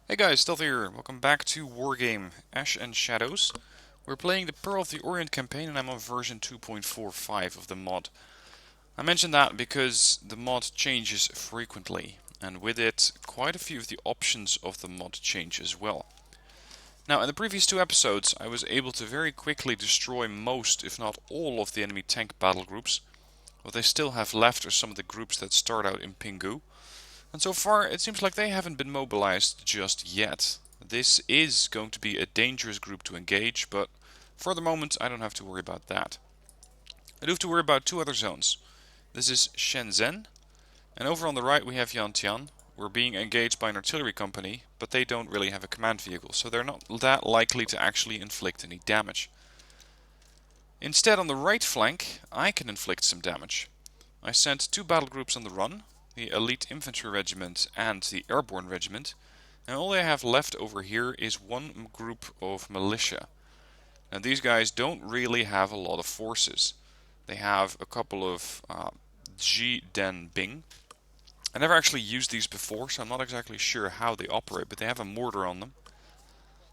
Hey guys, Stealth here. Welcome back to Wargame Ash and Shadows. We're playing the Pearl of the Orient campaign and I'm on version 2.45 of the mod. I mention that because the mod changes frequently, and with it, quite a few of the options of the mod change as well. Now, in the previous two episodes, I was able to very quickly destroy most, if not all, of the enemy tank battle groups. What they still have left are some of the groups that start out in Pingu. And so far, it seems like they haven't been mobilized just yet. This is going to be a dangerous group to engage, but for the moment, I don't have to worry about that. I do have to worry about two other zones. This is Shenzhen, and over on the right we have Yantian. We're being engaged by an artillery company, but they don't really have a command vehicle, so they're not that likely to actually inflict any damage. Instead, on the right flank, I can inflict some damage. I sent two battle groups on the run, the Elite Infantry Regiment and the Airborne Regiment, and all they have left over here is one group of militia. Now these guys don't really have a lot of forces. They have a couple of Ji Den Bing. I never actually used these before, so I'm not exactly sure how they operate, but they have a mortar on them.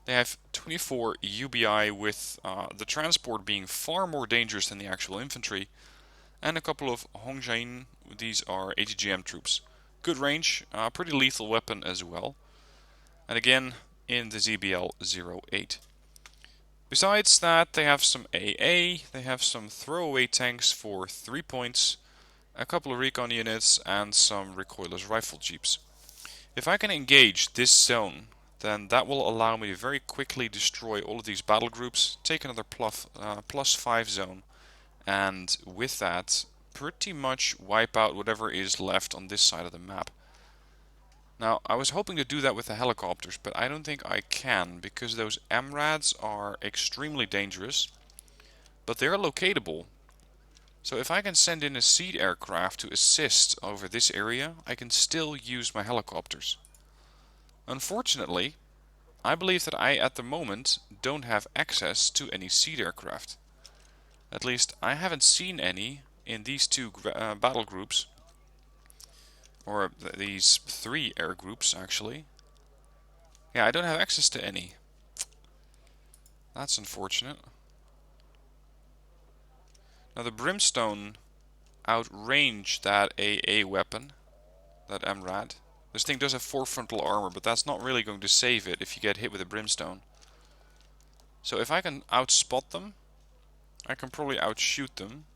They have 24 UBI with the transport being far more dangerous than the actual infantry, and a couple of Hongjian. These are ATGM troops. Good range, pretty lethal weapon as well. And again, in the ZBL-08. Besides that, they have some AA, they have some throwaway tanks for 3 points, a couple of recon units, and some recoilless rifle jeeps. If I can engage this zone, then that will allow me to very quickly destroy all of these battle groups, take another plus 5 zone, and with that, pretty much wipe out whatever is left on this side of the map. Now, I was hoping to do that with the helicopters, but I don't think I can, because those MRADs are extremely dangerous, but they're locatable. So if I can send in a seed aircraft to assist over this area, I can still use my helicopters. Unfortunately, I believe that I, at the moment, don't have access to any seed aircraft. At least, I haven't seen any in these two battle groups, or these 3 air groups actually. Yeah, I don't have access to any. That's unfortunate. Now the Brimstone outrange that AA weapon, that MRAD. This thing does have 4 frontal armor, but that's not really going to save it if you get hit with a Brimstone. So if I can outspot them, I can probably outshoot them.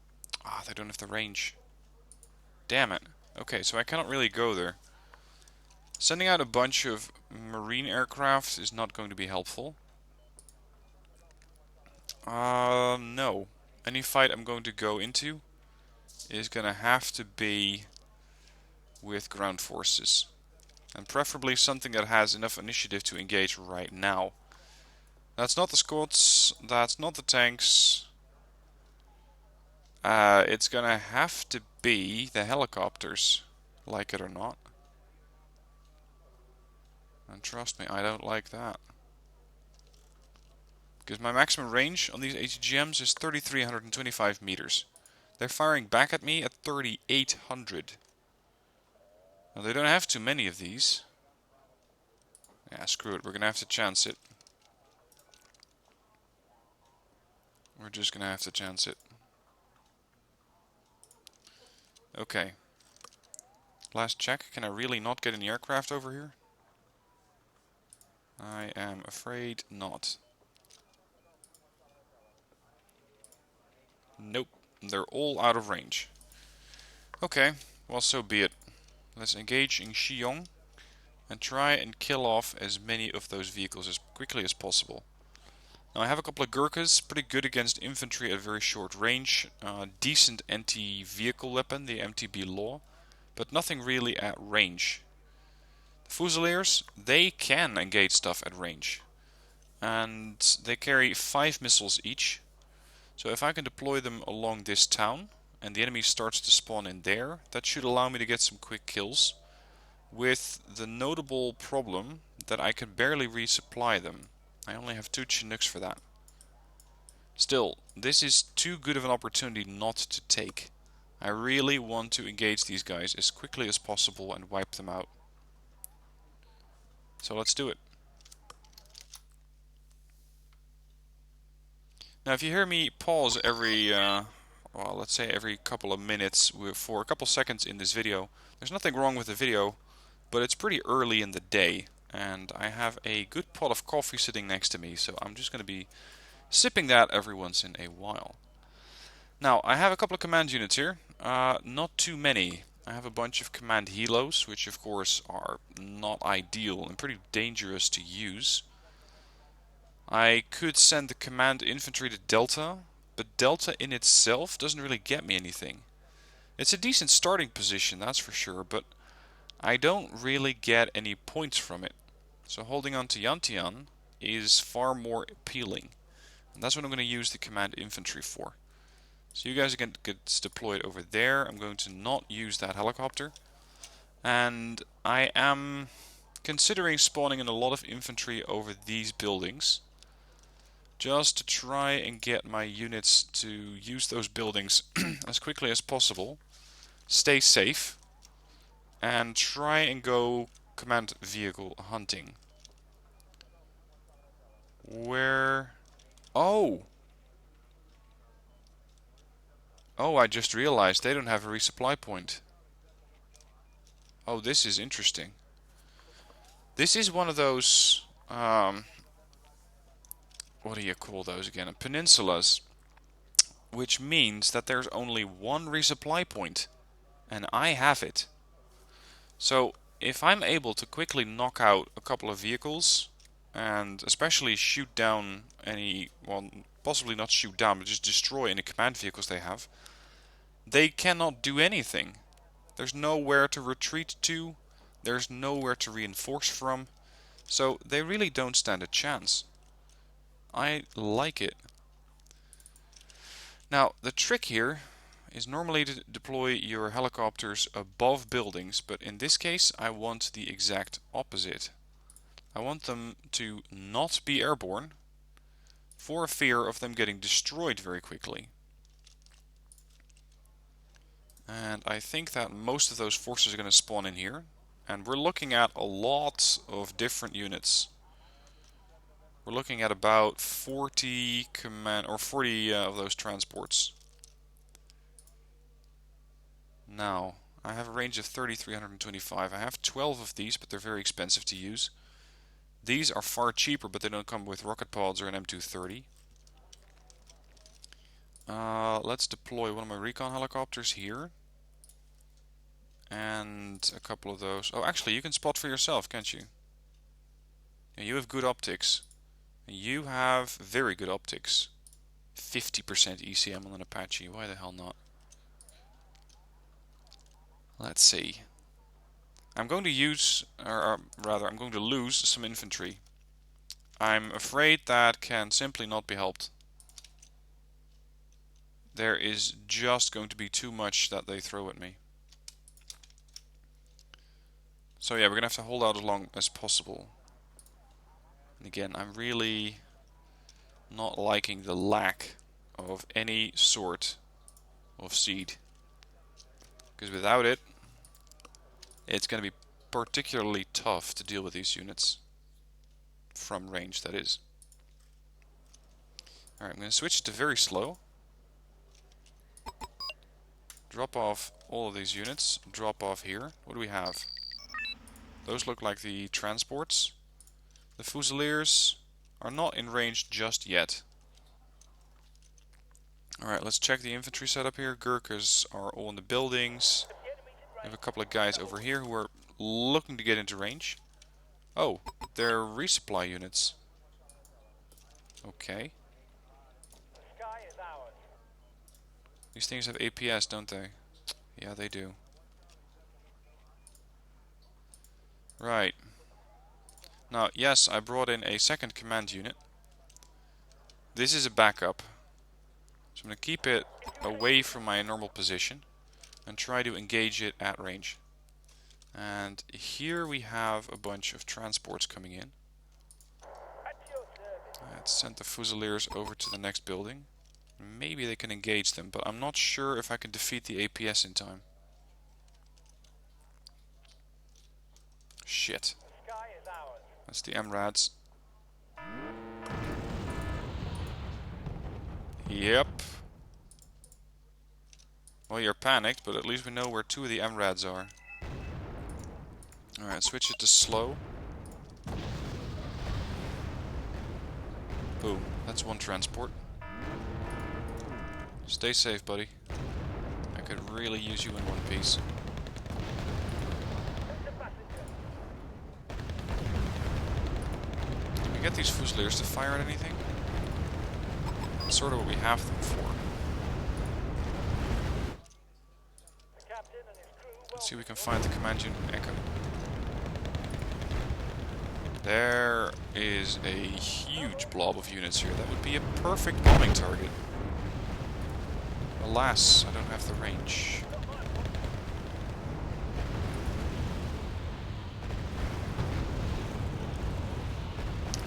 Ah, they don't have the range. Damn it. Okay, so I cannot really go there. Sending out a bunch of marine aircraft is not going to be helpful. No. Any fight I'm going to go into is going to have to be with ground forces. And preferably something that has enough initiative to engage right now. That's not the Scots, that's not the tanks. It's going to have to be the helicopters, like it or not. And trust me, I don't like that. Because my maximum range on these ATGMs is 3,325 meters. They're firing back at me at 3,800. Now they don't have too many of these. Yeah, screw it, we're gonna have to chance it. We're just gonna have to chance it. Okay. Last check, can I really not get any aircraft over here? I am afraid not. Nope, they're all out of range. Okay, well so be it. Let's engage in Xiong and try and kill off as many of those vehicles as quickly as possible. Now I have a couple of Gurkhas, pretty good against infantry at very short range. Decent anti-vehicle weapon, the MTB Law, but nothing really at range. The Fusiliers, they can engage stuff at range. And they carry 5 missiles each. So if I can deploy them along this town, and the enemy starts to spawn in there, that should allow me to get some quick kills. With the notable problem that I can barely resupply them. I only have 2 Chinooks for that. Still, this is too good of an opportunity not to take. I really want to engage these guys as quickly as possible and wipe them out. So let's do it. Now, if you hear me pause every, well, let's say every couple of minutes for a couple seconds in this video, there's nothing wrong with the video, but it's pretty early in the day, and I have a good pot of coffee sitting next to me, so I'm just going to be sipping that every once in a while. Now, I have a couple of command units here, not too many. I have a bunch of command helos, which of course are not ideal and pretty dangerous to use. I could send the command infantry to Delta, but Delta in itself doesn't really get me anything. It's a decent starting position, that's for sure, but I don't really get any points from it. So holding on to Yantian is far more appealing. And that's what I'm going to use the command infantry for. So you guys get deployed over there. I'm going to not use that helicopter. And I am considering spawning in a lot of infantry over these buildings, just to try and get my units to use those buildings as quickly as possible, stay safe, and try and go command vehicle hunting. Where... Oh! Oh, I just realized they don't have a resupply point. Oh, this is interesting. This is one of those... what do you call those again? Peninsulas. Which means that there's only one resupply point. And I have it. So, if I'm able to quickly knock out a couple of vehicles, and especially shoot down any, well, possibly not shoot down, but just destroy any command vehicles they have, they cannot do anything. There's nowhere to retreat to, there's nowhere to reinforce from, so they really don't stand a chance. I like it. Now, the trick here is normally to deploy your helicopters above buildings, but in this case I want the exact opposite. I want them to not be airborne, for fear of them getting destroyed very quickly. And I think that most of those forces are going to spawn in here, and we're looking at a lot of different units. We're looking at about 40 of those transports. Now, I have a range of 3,325. I have 12 of these, but they're very expensive to use. These are far cheaper, but they don't come with rocket pods or an M230. Let's deploy one of my recon helicopters here. And a couple of those. Oh, actually, you can spot for yourself, can't you? Yeah, you have good optics. You have very good optics. 50% ECM on an Apache. Why the hell not? Let's see. I'm going to use, or rather, I'm going to lose some infantry. I'm afraid that can simply not be helped. There is just going to be too much that they throw at me. So yeah, we're going to have to hold out as long as possible. And again, I'm really not liking the lack of any sort of seed. Because without it, it's going to be particularly tough to deal with these units. From range, that is. Alright, I'm going to switch to very slow. Drop off all of these units. Drop off here. What do we have? Those look like the transports. The Fusiliers are not in range just yet. Alright, let's check the infantry setup here. Gurkhas are all in the buildings. We have a couple of guys over here who are looking to get into range. Oh, they're resupply units. Okay. These things have APS, don't they? Yeah, they do. Right. Now, yes, I brought in a second command unit. This is a backup. So I'm going to keep it away from my normal position and try to engage it at range. And here we have a bunch of transports coming in. Let's send the Fusiliers over to the next building. Maybe they can engage them, but I'm not sure if I can defeat the APS in time. Shit. That's the MRADs. Yep. Well, you're panicked, but at least we know where 2 of the MRADs are. Alright, switch it to slow. Boom. That's 1 transport. Stay safe, buddy. I could really use you in one piece. Can we get these Fusiliers to fire at anything? That's sort of what we have them for. Let's see if we can find the command unit Echo. There is a huge blob of units here. That would be a perfect bombing target. Alas, I don't have the range.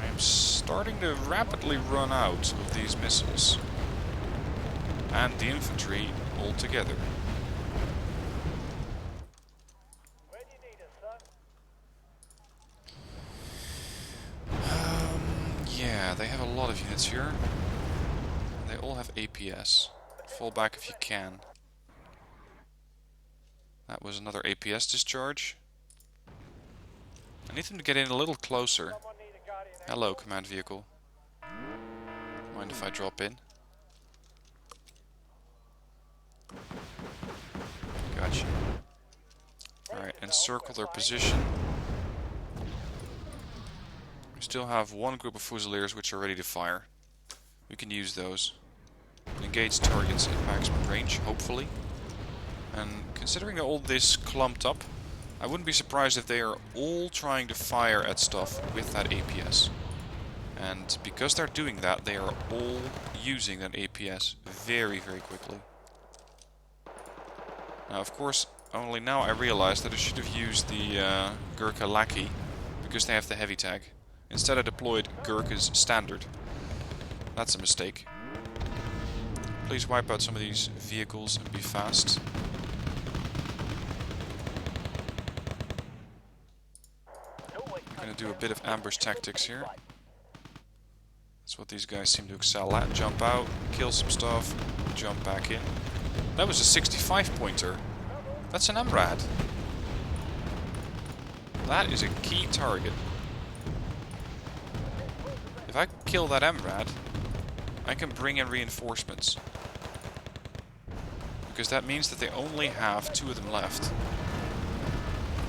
I am starting to rapidly run out of these missiles. And the infantry altogether. Yeah, they have a lot of units here. They all have APS. Fall back if you can. That was another APS discharge. I need them to get in a little closer. Hello, command vehicle. Mind if I drop in? Gotcha. Alright, encircle their position. We still have 1 group of Fusiliers which are ready to fire. We can use those. Engage targets at maximum range, hopefully. And considering all this clumped up, I wouldn't be surprised if they are all trying to fire at stuff with that APS. And because they're doing that, they are all using that APS very, very quickly. Now, of course, only now I realize that I should have used the Gurkha Lackey, because they have the heavy tag. Instead I deployed Gurkha's standard. That's a mistake. Please wipe out some of these vehicles and be fast. I'm gonna do a bit of ambush tactics here. That's what these guys seem to excel at. Jump out, kill some stuff, jump back in. That was a 65 pointer. That's an MRAD. That is a key target. If I kill that MRAD, I can bring in reinforcements. Because that means that they only have 2 of them left.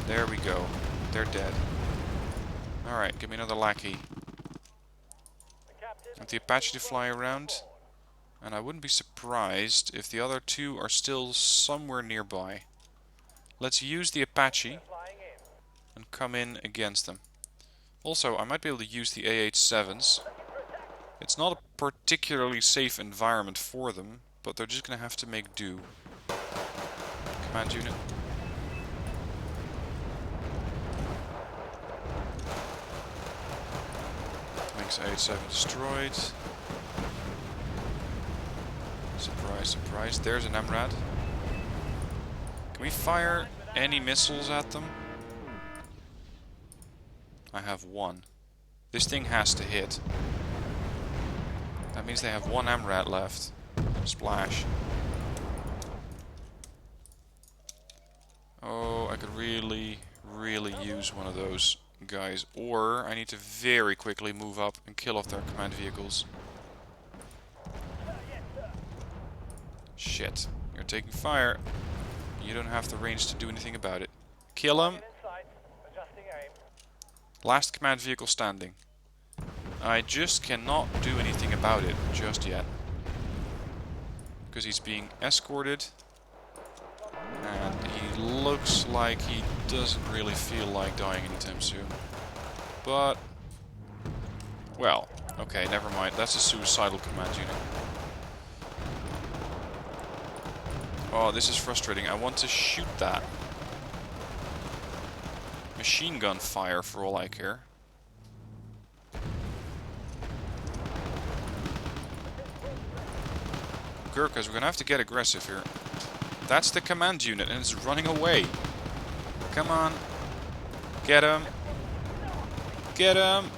There we go. They're dead. Alright, give me another lackey. Want the Apache to fly around. And I wouldn't be surprised if the other 2 are still somewhere nearby. Let's use the Apache and come in against them. Also, I might be able to use the AH-7s. It's not a particularly safe environment for them, but they're just going to have to make do. Command unit. Makes AH-7 destroyed. Surprise, surprise. There's an MRAD. Can we fire any missiles at them? I have 1. This thing has to hit. That means they have 1 MRAD left. Splash. Oh, I could really use one of those guys. Or I need to very quickly move up and kill off their command vehicles. Shit. You're taking fire. You don't have the range to do anything about it. Kill him. Last command vehicle standing. I just cannot do anything about it just yet. Because he's being escorted. And he looks like he doesn't really feel like dying anytime soon. But... well, okay, never mind. That's a suicidal command unit. Oh, this is frustrating. I want to shoot that. Machine gun fire for all I care. Gurkhas, we're gonna have to get aggressive here. That's the command unit and it's running away. Come on. Get him. Get him.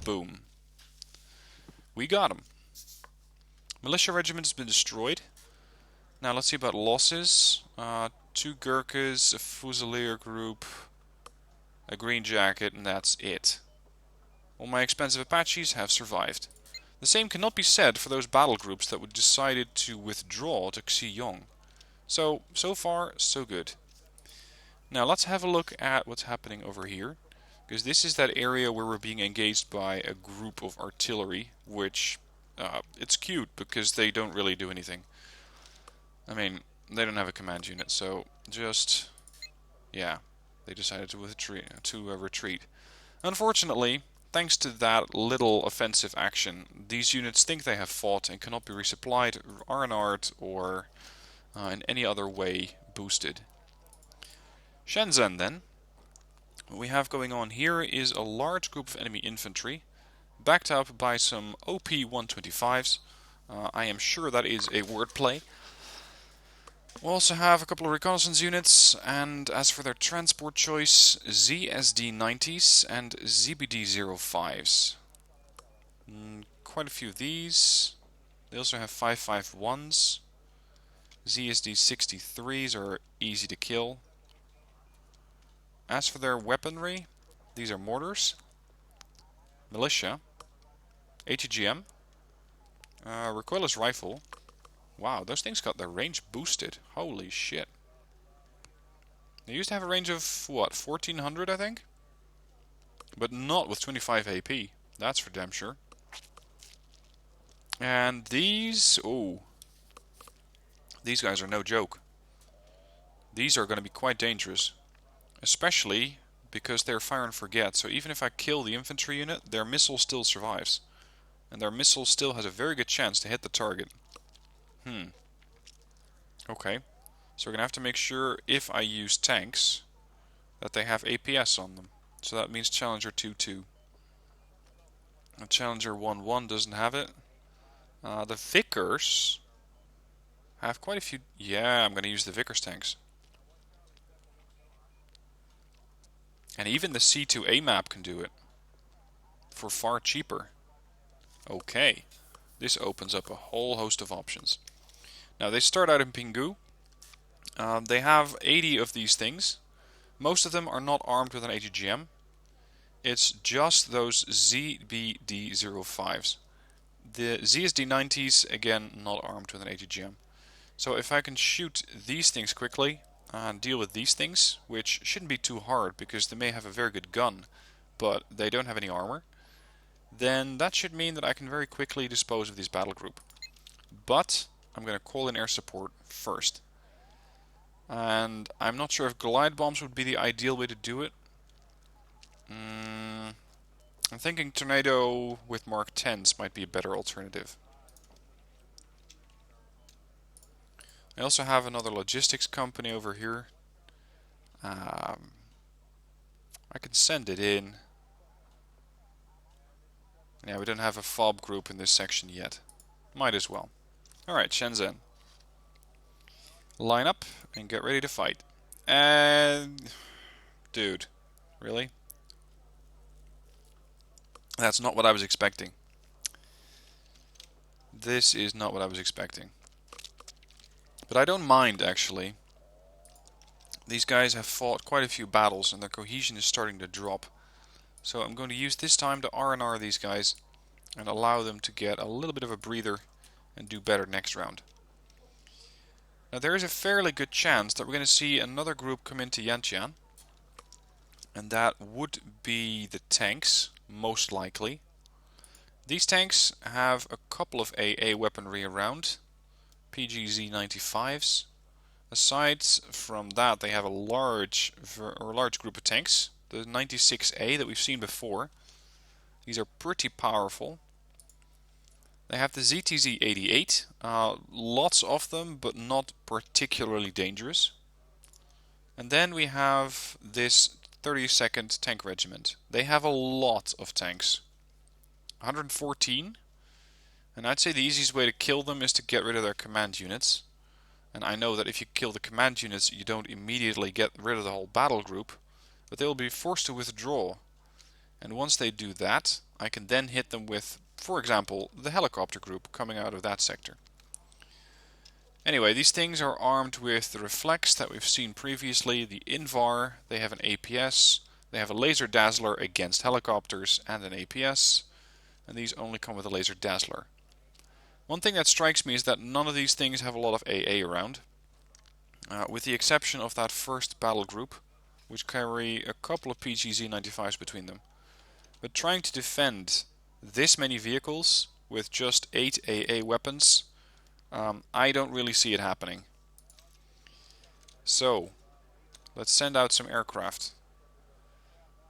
Boom. We got him. Militia regiment has been destroyed. Now let's see about losses. 2 Gurkhas, a Fusilier group, a Green Jacket, and that's it. All my expensive Apaches have survived. The same cannot be said for those battle groups that would decided to withdraw to Xiyong. So far, so good. Now let's have a look at what's happening over here. Because this is that area where we're being engaged by a group of artillery, which, it's cute because they don't really do anything. I mean, they don't have a command unit, so just, yeah, they decided to retreat. Unfortunately, thanks to that little offensive action, these units think they have fought and cannot be resupplied, R&R'd, or in any other way boosted. Shenzhen then. What we have going on here is a large group of enemy infantry, backed up by some OP 125s. I am sure that is a wordplay. We also have a couple of reconnaissance units, and as for their transport choice, ZSD-90s and ZBD-05s. Quite a few of these. They also have 551s. ZSD-63s are easy to kill. As for their weaponry, these are mortars, militia, ATGM, recoilless rifle. Wow, those things got their range boosted. Holy shit. They used to have a range of, what, 1400 I think? But not with 25 AP. That's for damn sure. And these, oh, these guys are no joke. These are going to be quite dangerous. Especially because they're fire and forget, so even if I kill the infantry unit, their missile still survives. And their missile still has a very good chance to hit the target. Okay, so we're going to have to make sure, if I use tanks, that they have APS on them. So that means Challenger 2-2. Challenger 1-1 doesn't have it. The Vickers have quite a few... Yeah, I'm going to use the Vickers tanks. And even the C2A map can do it. For far cheaper. Okay. This opens up a whole host of options. Now they start out in Pinggu. They have 80 of these things. Most of them are not armed with an ATGM. It's just those ZBD-05s. The ZSD-90s, again, not armed with an ATGM. So if I can shoot these things quickly, and deal with these things, which shouldn't be too hard because they may have a very good gun, but they don't have any armor, then that should mean that I can very quickly dispose of this battle group. But I'm going to call in air support first. And I'm not sure if glide bombs would be the ideal way to do it. I'm thinking Tornado with Mark 10s might be a better alternative. I also have another logistics company over here. I can send it in. Yeah, we don't have a FOB group in this section yet. Might as well. Alright, Shenzhen. Line up and get ready to fight. And... dude, really? That's not what I was expecting. This is not what I was expecting. But I don't mind, actually. These guys have fought quite a few battles and their cohesion is starting to drop. So I'm going to use this time to R&R these guys and allow them to get a little bit of a breather and do better next round. Now there is a fairly good chance that we're going to see another group come into Yantian. And that would be the tanks, most likely. These tanks have a couple of AA weaponry around. PGZ-95s. Aside from that, they have a large group of tanks. The 96A that we've seen before. These are pretty powerful. They have the ZTZ-88. Lots of them, but not particularly dangerous. And then we have this 32nd Tank Regiment. They have a lot of tanks. 114. And I'd say the easiest way to kill them is to get rid of their command units. And I know that if you kill the command units, you don't immediately get rid of the whole battle group, but they will be forced to withdraw. And once they do that, I can then hit them with, for example, the helicopter group coming out of that sector. Anyway, these things are armed with the reflex that we've seen previously, the Invar. They have an APS, they have a laser dazzler against helicopters and an APS, and these only come with a laser dazzler. One thing that strikes me is that none of these things have a lot of AA around, with the exception of that first battle group, which carry a couple of PGZ-95s between them. But trying to defend this many vehicles with just 8 AA weapons, I don't really see it happening. So, let's send out some aircraft.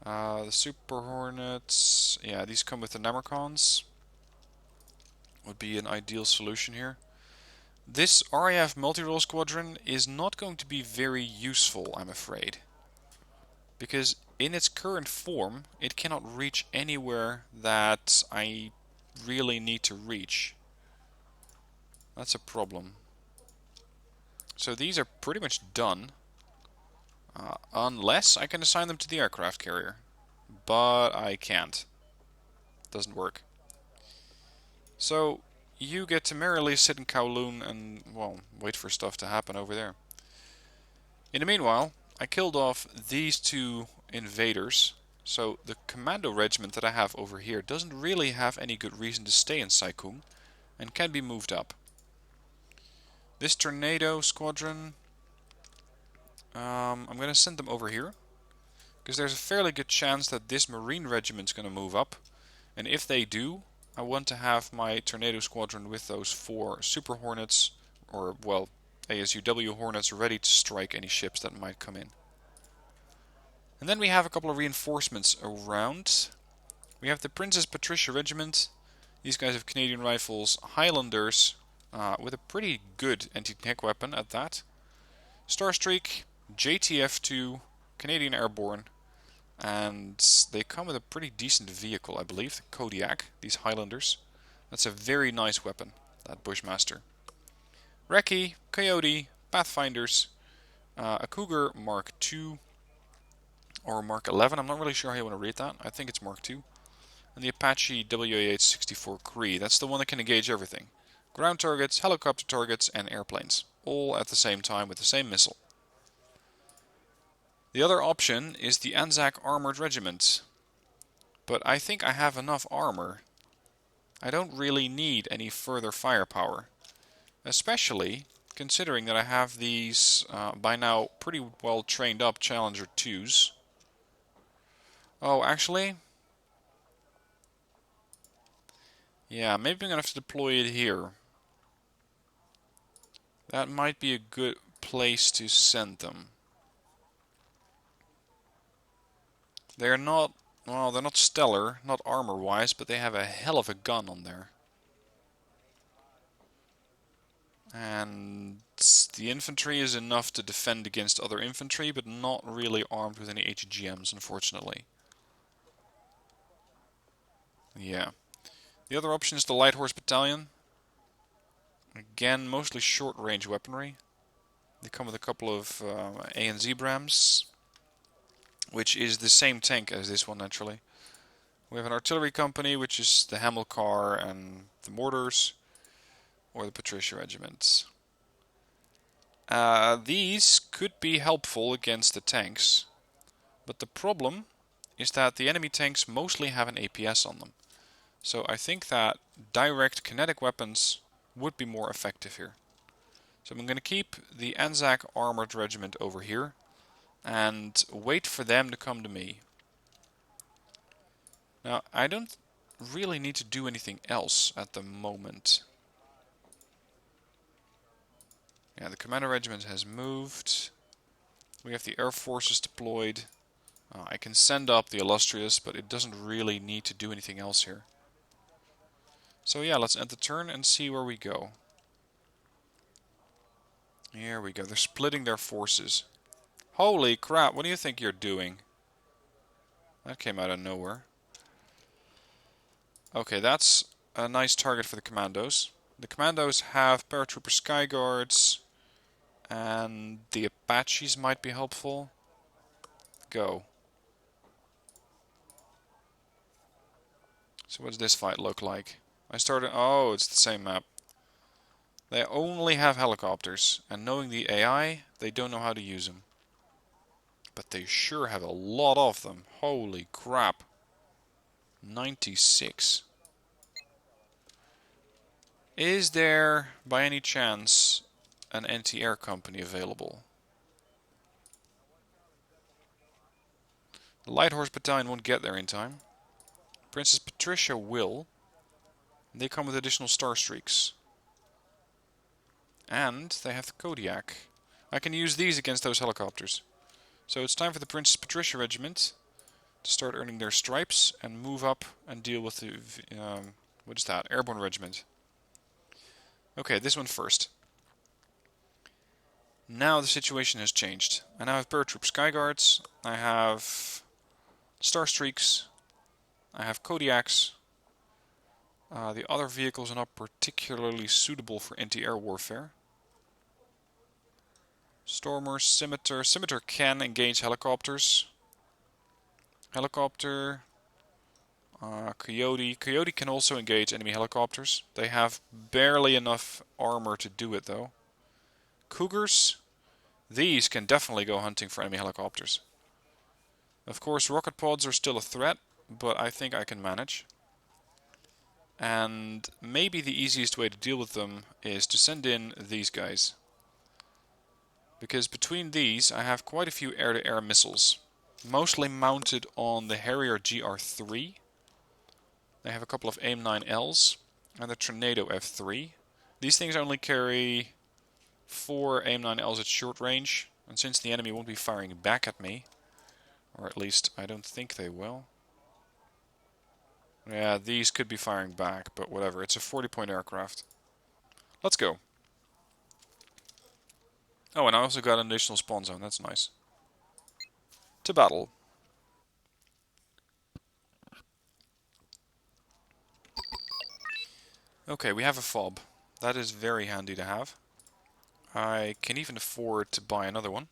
The Super Hornets, yeah, these come with the Namorcons. Would be an ideal solution here. This RAF multi-role squadron is not going to be very useful, I'm afraid. Because in its current form, it cannot reach anywhere that I really need to reach. That's a problem. So these are pretty much done. Unless I can assign them to the aircraft carrier. But I can't. Doesn't work. So you get to merrily sit in Kowloon and, well, wait for stuff to happen over there. In the meanwhile, I killed off these two invaders. So the commando regiment that I have over here doesn't really have any good reason to stay in Saikum and can be moved up. This tornado squadron, I'm going to send them over here, because there's a fairly good chance that this marine regiment's going to move up, and if they do, I want to have my tornado squadron with those 4 Super Hornets, or well, ASUW Hornets, ready to strike any ships that might come in. And then we have a couple of reinforcements around. We have the Princess Patricia Regiment. These guys have Canadian rifles, Highlanders, with a pretty good anti-tank weapon at that. Starstreak, JTF2, Canadian Airborne, and they come with a pretty decent vehicle, I believe, the Kodiak, these Highlanders. That's a very nice weapon, that Bushmaster. Recce, Coyote, Pathfinders, a Cougar Mark II, or Mark 11, I'm not really sure how you want to read that, I think it's Mark II. And the Apache WAH-64 Cree, that's the one that can engage everything. Ground targets, helicopter targets, and airplanes, all at the same time with the same missile. The other option is the Anzac Armored Regiment, but I think I have enough armor. I don't really need any further firepower, especially considering that I have these by now pretty well trained up Challenger 2s. Oh, actually, yeah, maybe I'm going to have to deploy it here. That might be a good place to send them. They're not, well, they're not stellar, not armor-wise, but they have a hell of a gun on there. And the infantry is enough to defend against other infantry, but not really armed with any HGMs, unfortunately. Yeah. The other option is the Light Horse Battalion. Again, mostly short-range weaponry. They come with a couple of A&Z Brams, which is the same tank as this one, naturally. We have an artillery company, which is the Hamilcar and the mortars, or the Patricia regiments. These could be helpful against the tanks, but the problem is that the enemy tanks mostly have an APS on them. So I think that direct kinetic weapons would be more effective here. So I'm going to keep the Anzac Armored Regiment over here and wait for them to come to me. Now, I don't really need to do anything else at the moment. Yeah, the Commander Regiment has moved. We have the Air Forces deployed. I can send up the Illustrious, but it doesn't really need to do anything else here. So yeah, let's end the turn and see where we go. Here we go. They're splitting their forces. Holy crap, what do you think you're doing? That came out of nowhere. Okay, that's a nice target for the commandos. The commandos have paratrooper skyguards, and the Apaches might be helpful. Go. So what does this fight look like? I started... Oh, it's the same map. They only have helicopters, and knowing the AI, they don't know how to use them. But they sure have a lot of them. Holy crap. 96. Is there, by any chance, an anti-air company available? The Light Horse Battalion won't get there in time. Princess Patricia will. They come with additional star streaks. And they have the Kodiak. I can use these against those helicopters. So it's time for the Princess Patricia Regiment to start earning their stripes and move up and deal with the... what is that? Airborne Regiment. Okay, this one first. Now the situation has changed. I now have Paratroop Skyguards. I have Star Streaks. I have Kodiaks. The other vehicles are not particularly suitable for anti-air warfare. Stormer, Scimitar. Scimitar can engage helicopters. Helicopter. Coyote. Coyote can also engage enemy helicopters. They have barely enough armor to do it though. Cougars. These can definitely go hunting for enemy helicopters. Of course, rocket pods are still a threat, but I think I can manage. And maybe the easiest way to deal with them is to send in these guys. Because between these I have quite a few air-to-air missiles. Mostly mounted on the Harrier GR3. They have a couple of AIM-9Ls and the Tornado F3. These things only carry 4 AIM-9Ls at short range. And since the enemy won't be firing back at me, or at least I don't think they will. Yeah, these could be firing back, but whatever. It's a 40-point aircraft. Let's go. Oh, and I also got an additional spawn zone. That's nice. To battle. Okay, we have a fob. That is very handy to have. I can even afford to buy another one.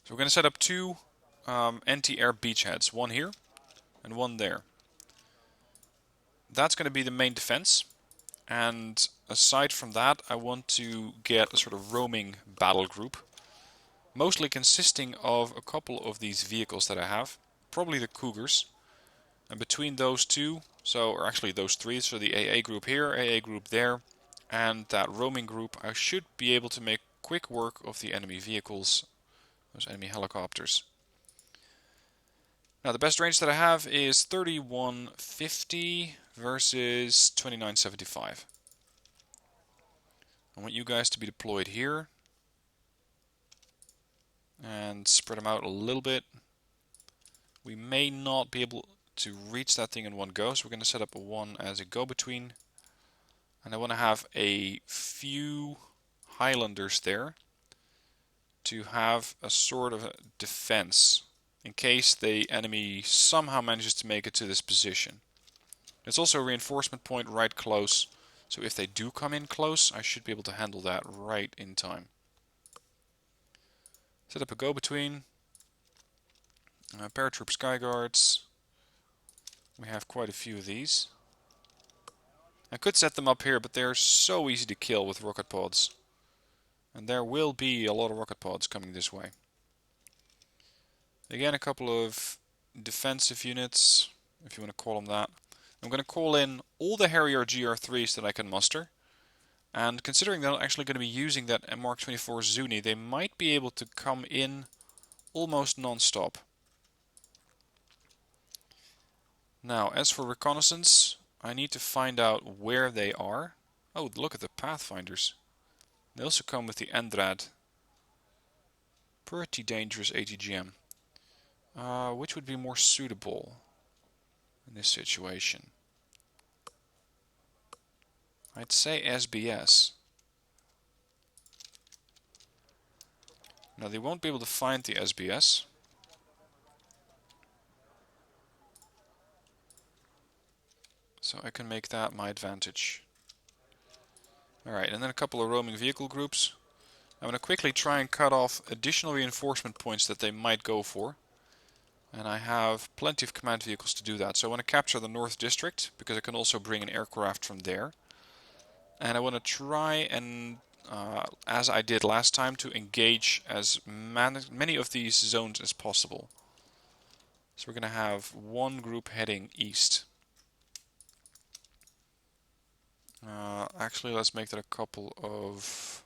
So we're going to set up two anti-air beachheads. One here and one there. That's going to be the main defense. And aside from that, I want to get a sort of roaming battle group. Mostly consisting of a couple of these vehicles that I have. Probably the Cougars. And between those two, or actually those three, so the AA group here, AA group there, and that roaming group, I should be able to make quick work of the enemy vehicles, those enemy helicopters. Now the best range that I have is 3150 versus 2975. I want you guys to be deployed here. And spread them out a little bit. We may not be able to reach that thing in one go, so we're going to set up one as a go-between. And I want to have a few Highlanders there to have a sort of a defense in case the enemy somehow manages to make it to this position. There's also a reinforcement point right close, so if they do come in close, I should be able to handle that right in time. Set up a go-between. Paratroop Skyguards. We have quite a few of these. I could set them up here, but they're so easy to kill with rocket pods. And there will be a lot of rocket pods coming this way. Again, a couple of defensive units, if you want to call them that. I'm going to call in all the Harrier GR3s that I can muster. And considering they're actually going to be using that Mark 24 Zuni, they might be able to come in almost non-stop. Now, as for reconnaissance, I need to find out where they are. Oh, look at the Pathfinders. They also come with the Endrad. Pretty dangerous ATGM. Which would be more suitable in this situation? I'd say SBS. Now they won't be able to find the SBS. So I can make that my advantage. Alright, and then a couple of roaming vehicle groups. I'm going to quickly try and cut off additional reinforcement points that they might go for. And I have plenty of command vehicles to do that. So I want to capture the North District, because I can also bring an aircraft from there. And I want to try and, as I did last time, to engage as many of these zones as possible. So we're going to have one group heading east. Actually, let's make that a couple of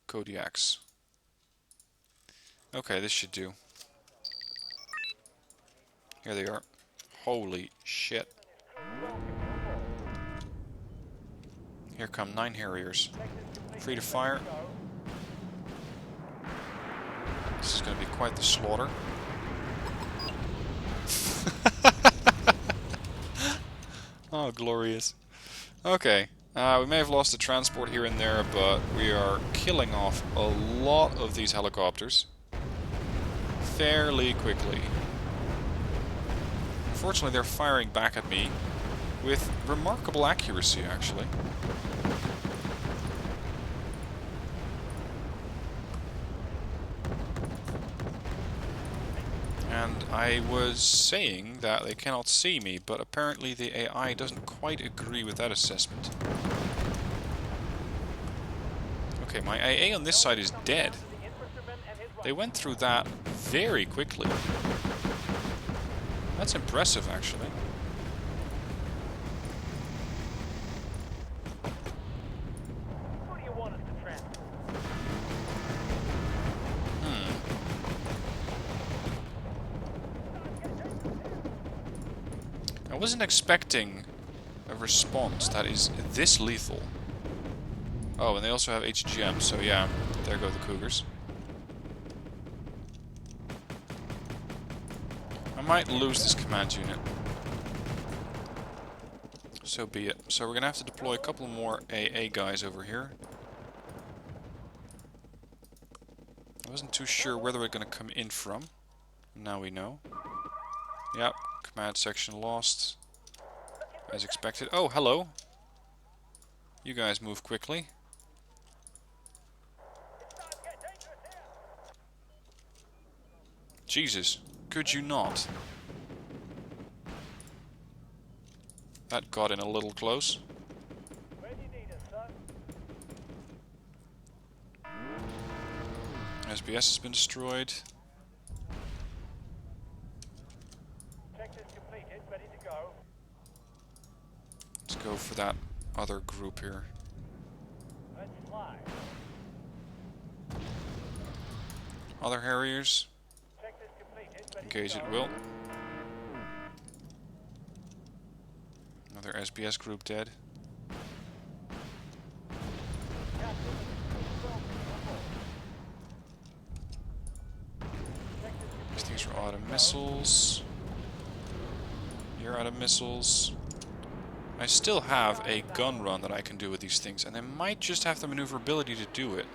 Kodiaks. Okay, this should do. Here they are. Holy shit. Here come 9 Harriers. Free to fire. This is going to be quite the slaughter. Oh, glorious. Okay. We may have lost the transport here and there, but we are killing off a lot of these helicopters fairly quickly. Unfortunately, they're firing back at me with remarkable accuracy, actually. And I was saying that they cannot see me, but apparently the AI doesn't quite agree with that assessment. Okay, my AA on this side is dead. They went through that very quickly. That's impressive, actually. I wasn't expecting a response that is this lethal. Oh, and they also have HGM, so yeah, there go the Cougars. I might lose this command unit. So be it. So we're going to have to deploy a couple more AA guys over here. I wasn't too sure where they were going to come in from. Now we know. Yep, command section lost. As expected. Oh, hello. You guys move quickly. Jesus, could you not? That got in a little close. SBS has been destroyed. Let's go for that other group here. Other Harriers. Engage at will. Another SBS group dead. These are auto missiles. You're out of missiles. I still have a gun run that I can do with these things, and I might just have the maneuverability to do it.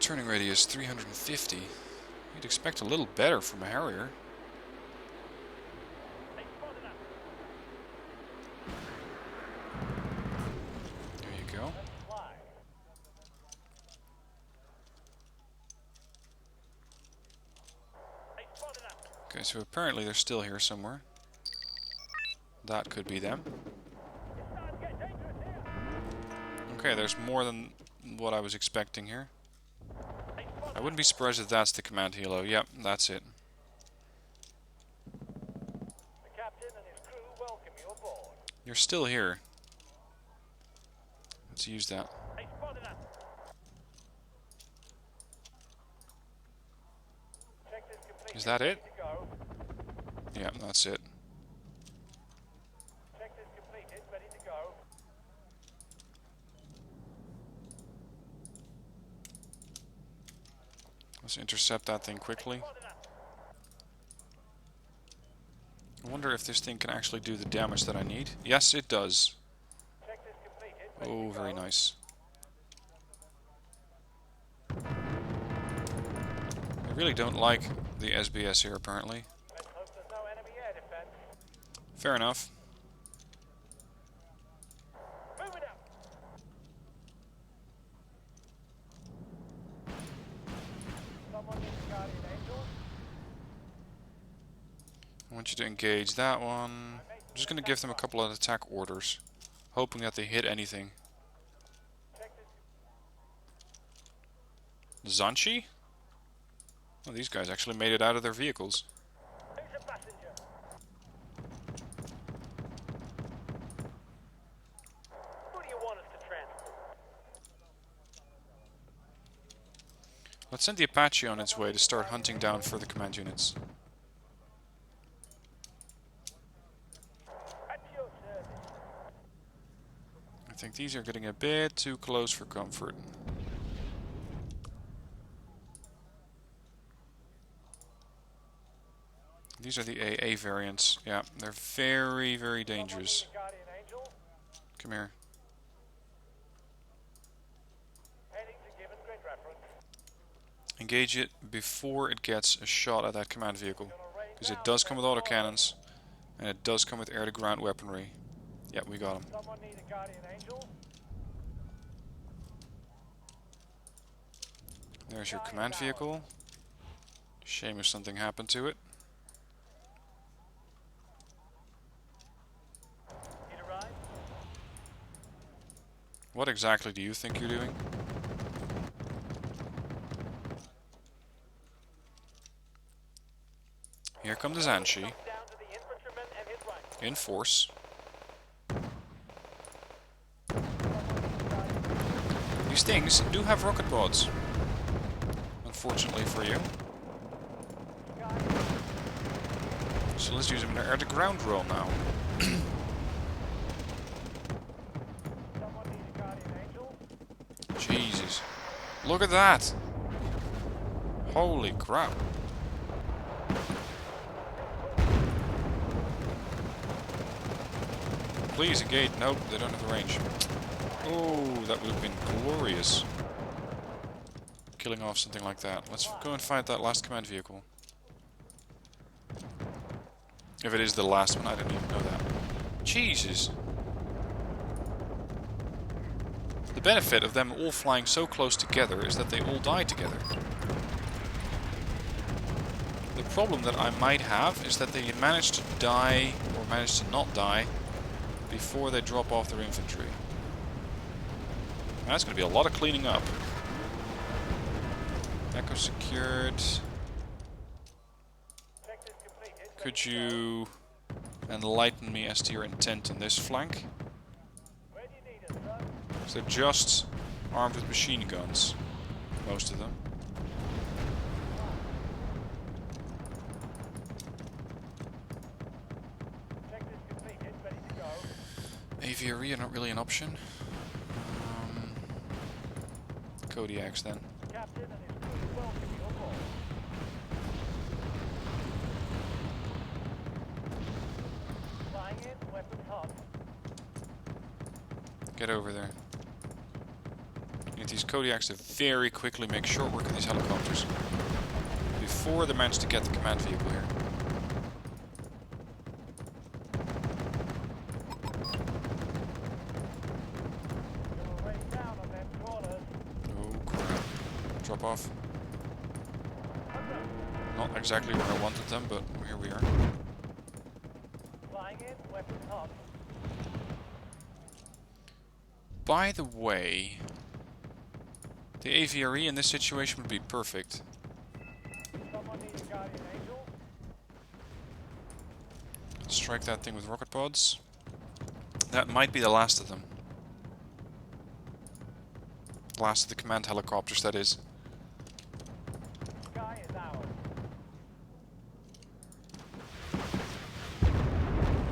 Turning radius 350. You'd expect a little better from a Harrier. There you go. Okay, so apparently they're still here somewhere. That could be them. Okay, there's more than what I was expecting here. I wouldn't be surprised if that's the command helo. Yep, that's it. You're still here. Let's use that. Is that it? Yeah, that's it. Let's intercept that thing quickly. I wonder if this thing can actually do the damage that I need. Yes, it does. Oh, very nice. I really don't like the SBS here, apparently. Fair enough. I want you to engage that one. I'm just going to give them a couple of attack orders, hoping that they hit anything. Zanchi? Oh, these guys actually made it out of their vehicles. Let's send the Apache on its way to start hunting down further command units. I think these are getting a bit too close for comfort. These are the AA variants. Yeah, they're very, very dangerous. Come here. Engage it before it gets a shot at that command vehicle. Because it does come with autocannons, and it does come with air-to-ground weaponry. Yep, we got him. There's your command vehicle. Shame if something happened to it. What exactly do you think you're doing? Here come the Zanchi. In force. These things do have rocket pods. Unfortunately for you. So let's use them in our air-to-ground roll now. Jesus. Look at that! Holy crap. Please engage. Nope, they don't have the range. Oh, that would have been glorious. Killing off something like that. Let's go and find that last command vehicle. If it is the last one, I don't even know that. Jesus. The benefit of them all flying so close together is that they all die together. The problem that I might have is that they manage to die, or manage to not die, before they drop off their infantry. That's going to be a lot of cleaning up. Echo secured. Could you enlighten me as to your intent on this flank? So they're just armed with machine guns, most of them. Aviary are not really an option. Kodiaks then. Get over there. Need these Kodiaks to very quickly make short work of these helicopters before they manage to get the command vehicle here. Oh crap. Drop off. Not exactly where I wanted them, but here we are. By the way, the aviary in this situation would be perfect. Strike that thing with rocket pods. That might be the last of them. Last of the command helicopters, that is.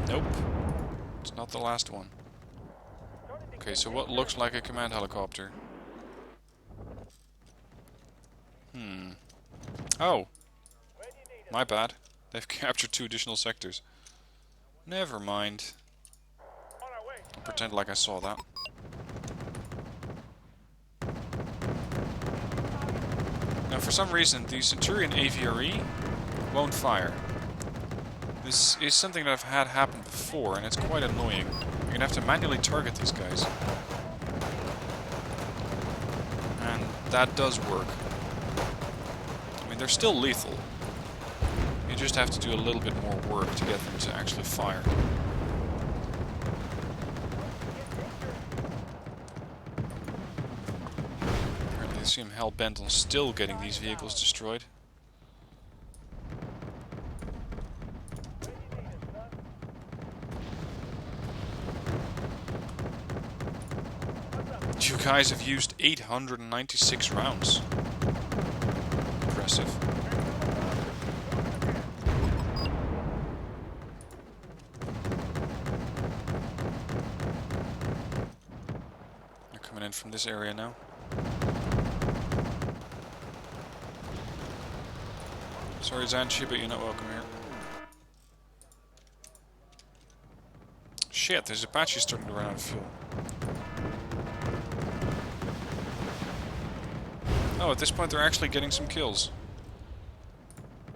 Nope. It's not the last one. Okay, so what looks like a command helicopter? Oh! My bad. They've captured 2 additional sectors. Never mind. I'll pretend like I saw that. Now, for some reason, the Centurion Aviary won't fire. This is something that I've had happen before, and it's quite annoying. You're gonna have to manually target these guys. And that does work. I mean, they're still lethal. You just have to do a little bit more work to get them to actually fire. Apparently they seem hell-bent on still getting these vehicles destroyed. You guys have used 896 rounds. Impressive. They're coming in from this area now. Sorry, Zanchi, but you're not welcome here. Shit, there's Apaches starting to run out of fuel. Oh, at this point they're actually getting some kills.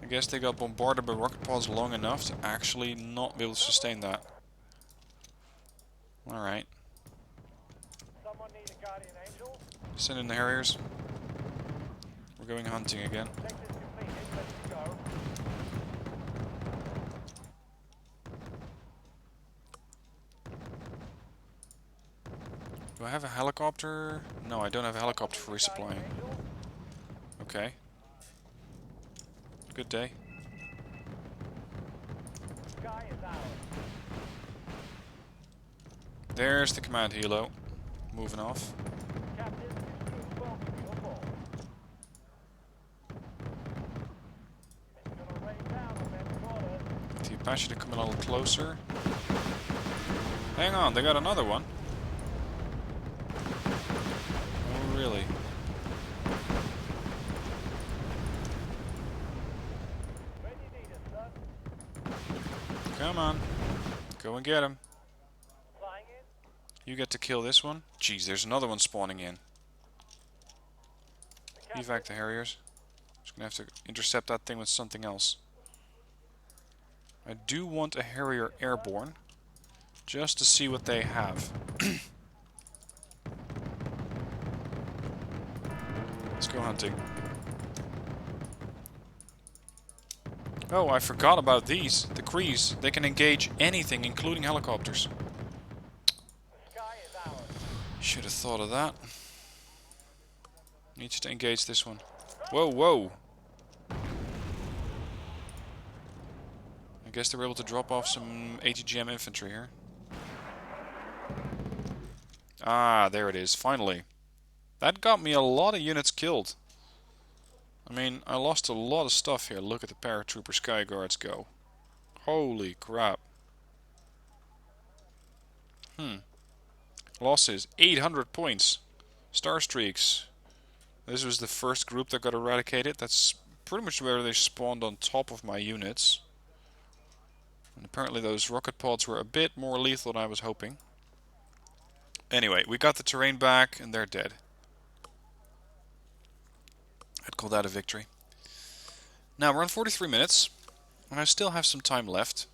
I guess they got bombarded by rocket pods long enough to actually not be able to sustain that. Alright. Send in the Harriers. We're going hunting again. Do I have a helicopter? No, I don't have a helicopter for resupplying. Okay. Good day. There's the command helo. Moving off. The Apache to come a little closer. Hang on, they got another one. Oh, really? Come on. Go and get him. You get to kill this one. Jeez, there's another one spawning in. Evac the Harriers. Just gonna have to intercept that thing with something else. I do want a Harrier airborne. Just to see what they have. Let's go hunting. Oh, I forgot about these. The Krees. They can engage anything, including helicopters. Should have thought of that. Need you to engage this one. Whoa, whoa! I guess they were able to drop off some ATGM infantry here. Ah, there it is, finally. That got me a lot of units killed. I mean, I lost a lot of stuff here. Look at the paratrooper sky guards go. Holy crap. Losses, 800 points. Star streaks. This was the first group that got eradicated. That's pretty much where they spawned on top of my units. And apparently those rocket pods were a bit more lethal than I was hoping. Anyway, we got the terrain back and they're dead. I'd call that a victory. Now we're on 43 minutes, and I still have some time left.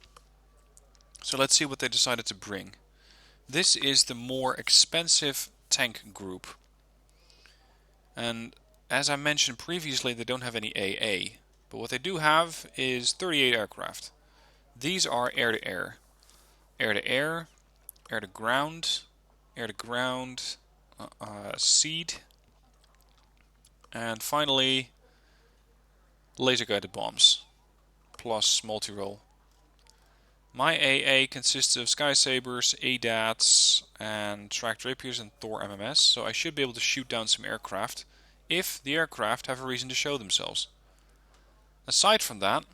So let's see what they decided to bring. This is the more expensive tank group. And as I mentioned previously, they don't have any AA. But what they do have is 38 aircraft. These are air-to-air. Air-to-air, air-to-ground, air-to-ground, seed, and finally laser-guided bombs, plus multi-role. My AA consists of Sky Sabers, ADATs, and Tracked Rapiers and Thor MMS, so I should be able to shoot down some aircraft if the aircraft have a reason to show themselves. Aside from that,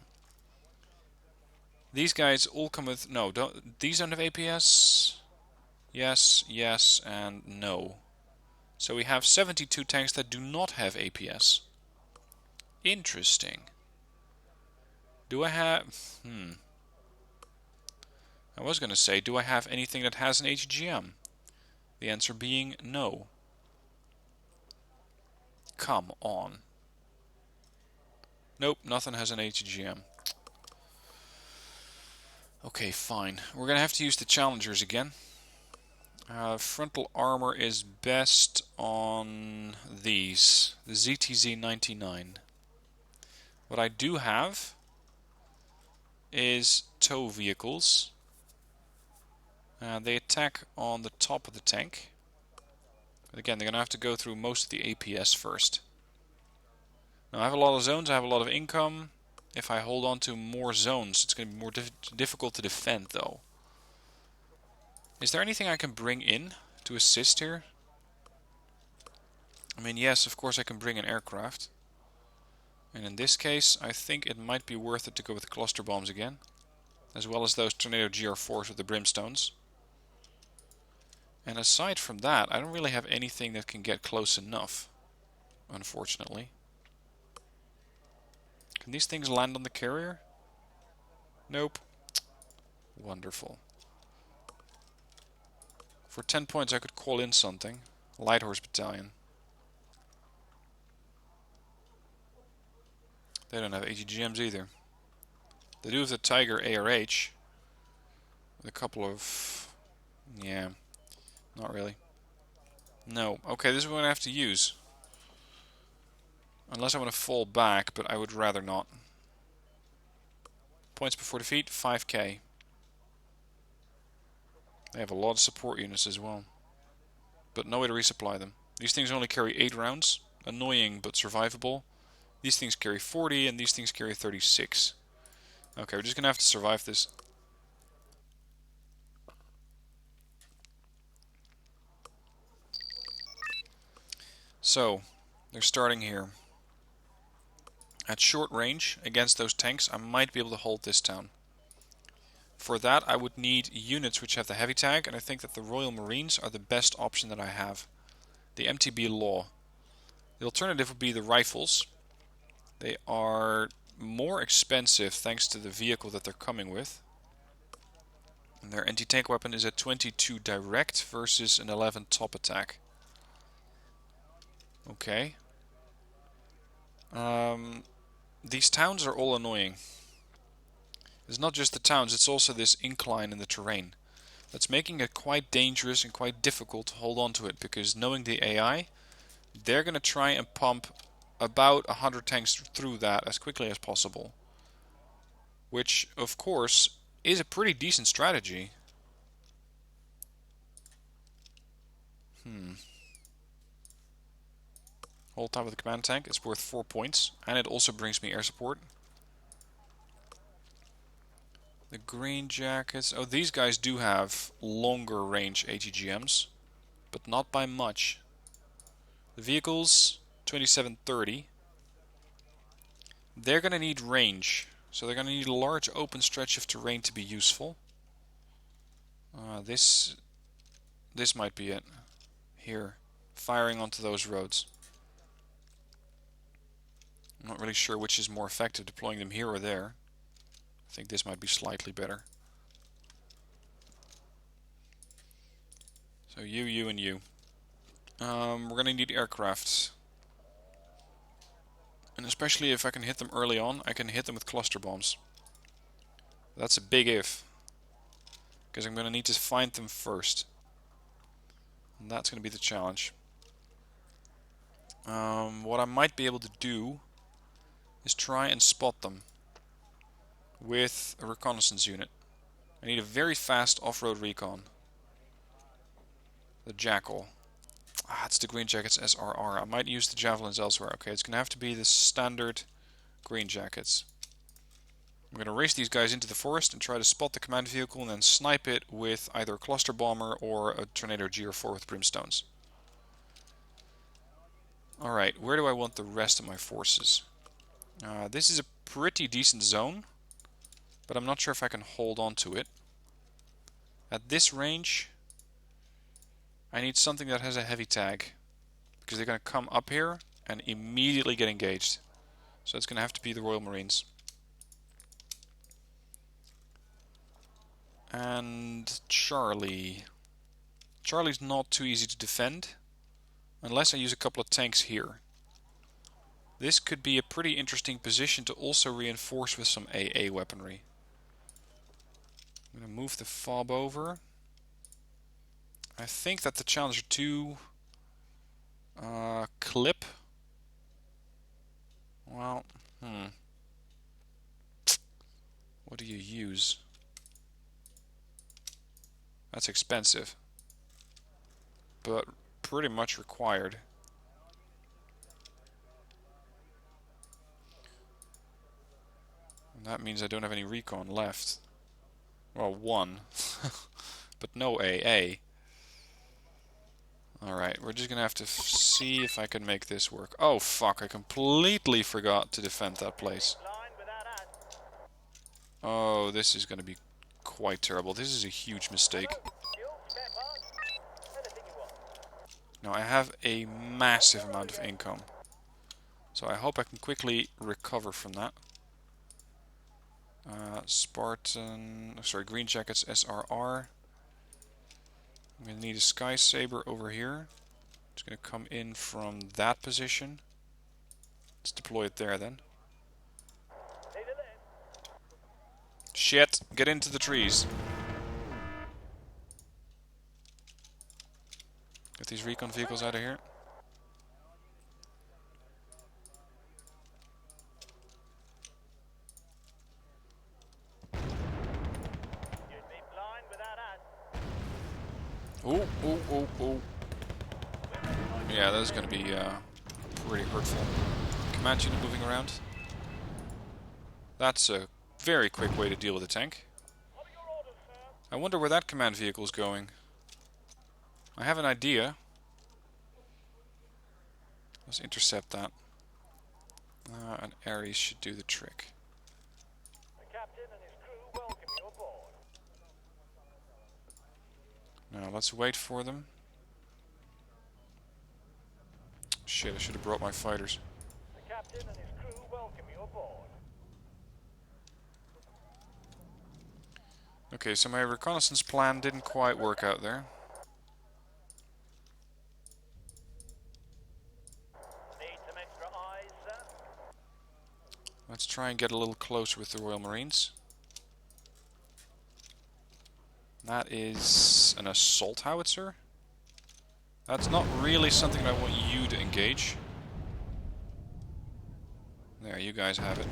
these guys all come with... No, these don't have APS? Yes, yes, and no. So we have 72 tanks that do not have APS. Interesting. Do I have... I was going to say, do I have anything that has an ATGM? The answer being no. Come on. Nope, nothing has an ATGM. Okay, fine. We're going to have to use the Challengers again. Frontal armor is best on these. The ZTZ-99. What I do have is tow vehicles. They attack on the top of the tank. But again, they're going to have to go through most of the APS first. Now I have a lot of zones, I have a lot of income. If I hold on to more zones, it's going to be more difficult to defend though. Is there anything I can bring in to assist here? I mean, yes, of course I can bring an aircraft. And in this case, I think it might be worth it to go with cluster bombs again. As well as those Tornado GR4s with the brimstones. And aside from that, I don't really have anything that can get close enough. Unfortunately. Can these things land on the carrier? Nope. Wonderful. For 10 points I could call in something. Light Horse Battalion. They don't have ATGMs either. They do have the Tiger ARH. With a couple of... yeah. Not really. No. Okay, this is what I'm going to have to use. Unless I want to fall back, but I would rather not. Points before defeat, 5k. They have a lot of support units as well. But no way to resupply them. These things only carry 8 rounds. Annoying, but survivable. These things carry 40, and these things carry 36. Okay, we're just going to have to survive this. So, they're starting here. At short range, against those tanks, I might be able to hold this town. For that, I would need units which have the heavy tag, and I think that the Royal Marines are the best option that I have. The MTB Law. The alternative would be the rifles. They are more expensive thanks to the vehicle that they're coming with. And their anti-tank weapon is a 22 direct versus an 11 top attack. Okay. These towns are all annoying. It's not just the towns, it's also this incline in the terrain. That's making it quite dangerous and quite difficult to hold on to it, because knowing the AI, they're going to try and pump about 100 tanks through that as quickly as possible. Which, of course, is a pretty decent strategy. Hold time with the command tank, it's worth 4 points, and it also brings me air support. The green jackets, oh, these guys do have longer range ATGMs, but not by much. The vehicles, 2730. They're going to need range, so they're going to need a large open stretch of terrain to be useful. This might be it. Here, firing onto those roads. I'm not really sure which is more effective, deploying them here or there. I think this might be slightly better. So you, and you. We're going to need aircrafts. And especially if I can hit them early on, I can hit them with cluster bombs. That's a big if. Because I'm going to need to find them first. And that's going to be the challenge. What I might be able to do is try and spot them with a reconnaissance unit. I need a very fast off-road recon. The Jackal. Ah, it's the Green Jackets SRR. I might use the Javelins elsewhere. Okay, it's going to have to be the standard Green Jackets. I'm going to race these guys into the forest and try to spot the command vehicle and then snipe it with either a cluster bomber or a Tornado GR4 with brimstones. Alright, where do I want the rest of my forces? This is a pretty decent zone, but I'm not sure if I can hold on to it. At this range, I need something that has a heavy tag, because they're going to come up here and immediately get engaged. So it's going to have to be the Royal Marines. And Charlie. Charlie's not too easy to defend, unless I use a couple of tanks here. This could be a pretty interesting position to also reinforce with some AA weaponry. I'm going to move the fob over. I think that the Challenger 2 clip. Well, what do you use. That's expensive, but pretty much required. And that means I don't have any recon left. Well, one. But no AA. Alright, we're just gonna have to see if I can make this work. Oh fuck, I completely forgot to defend that place. Oh, this is gonna be quite terrible. This is a huge mistake. Now, I have a massive amount of income. So I hope I can quickly recover from that. Green Jackets SRR. I'm going to need a Sky Saber over here. It's going to come in from that position. Let's deploy it there then. Shit! Get into the trees. Get these recon vehicles out of here. Oh, oh, oh, oh. Yeah, that's going to be pretty hurtful. Command unit moving around. That's a very quick way to deal with a tank. I wonder where that command vehicle is going. I have an idea. Let's intercept that. An Ares should do the trick. The captain and his crew welcome you aboard. Now let's wait for them. Shit, I should have brought my fighters. The captain and his crew welcome you aboard. Okay, so my reconnaissance plan didn't quite work out there. Need some extra eyes, sir? Let's try and get a little closer with the Royal Marines. That is an assault howitzer. That's not really something I want you to engage. There, you guys have it.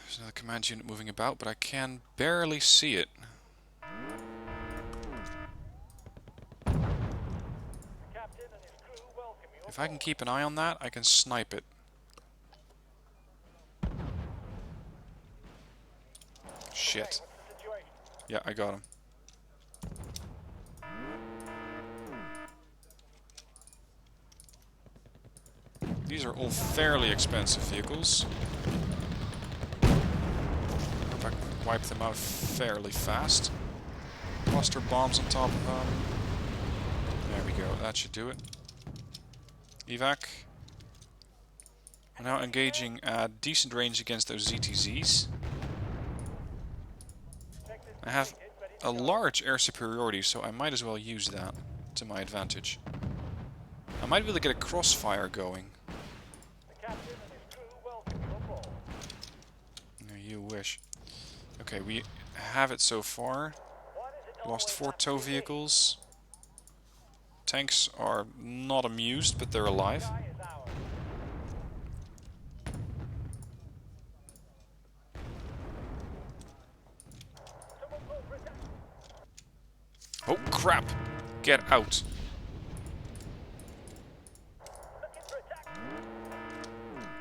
There's another command unit moving about, but I can barely see it. If I can keep an eye on that, I can snipe it. Shit. Yeah, I got him. These are all fairly expensive vehicles. Hope I can wipe them out fairly fast. Cluster bombs on top of them. There we go, that should do it. Evac. We're now engaging at decent range against those ZTZs. I have a large air superiority, so I might as well use that to my advantage. I might be able to get a crossfire going. No, you wish. Okay, we have it so far. Lost 4 tow vehicles. Tanks are not amused, but they're alive. Oh crap! Get out!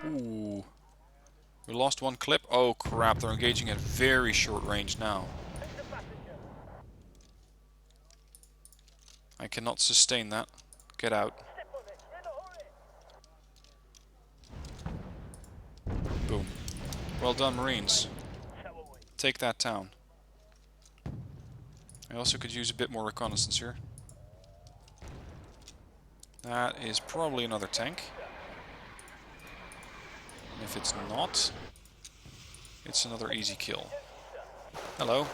Ooh. We lost 1 clip. Oh crap, they're engaging at very short range now. I cannot sustain that. Get out. Boom. Well done, Marines. Take that town. I also could use a bit more reconnaissance here. That is probably another tank. And if it's not, it's another easy kill. Hello.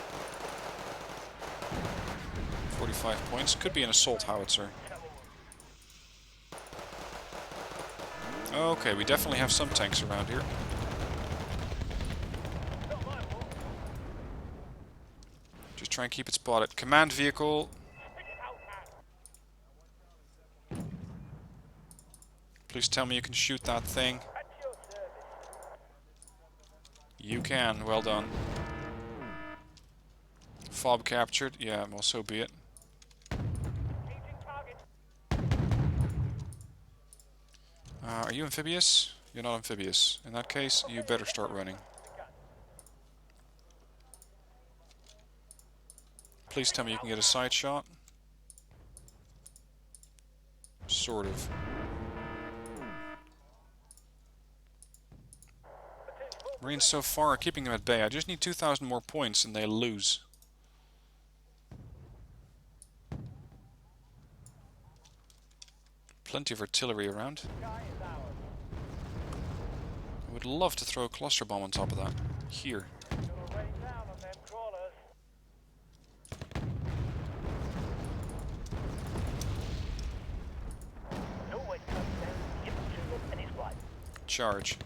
45 points. Could be an assault howitzer. Okay, we definitely have some tanks around here. Just try and keep it spotted. Command vehicle. Please tell me you can shoot that thing. You can, well done. Fob captured, yeah, well, so be it. Are you amphibious? You're not amphibious. In that case, you better start running. Please tell me you can get a side shot. Sort of. Marines so far are keeping them at bay. I just need 2,000 more points and they lose. Plenty of artillery around. I would love to throw a cluster bomb on top of that. Here. Charge.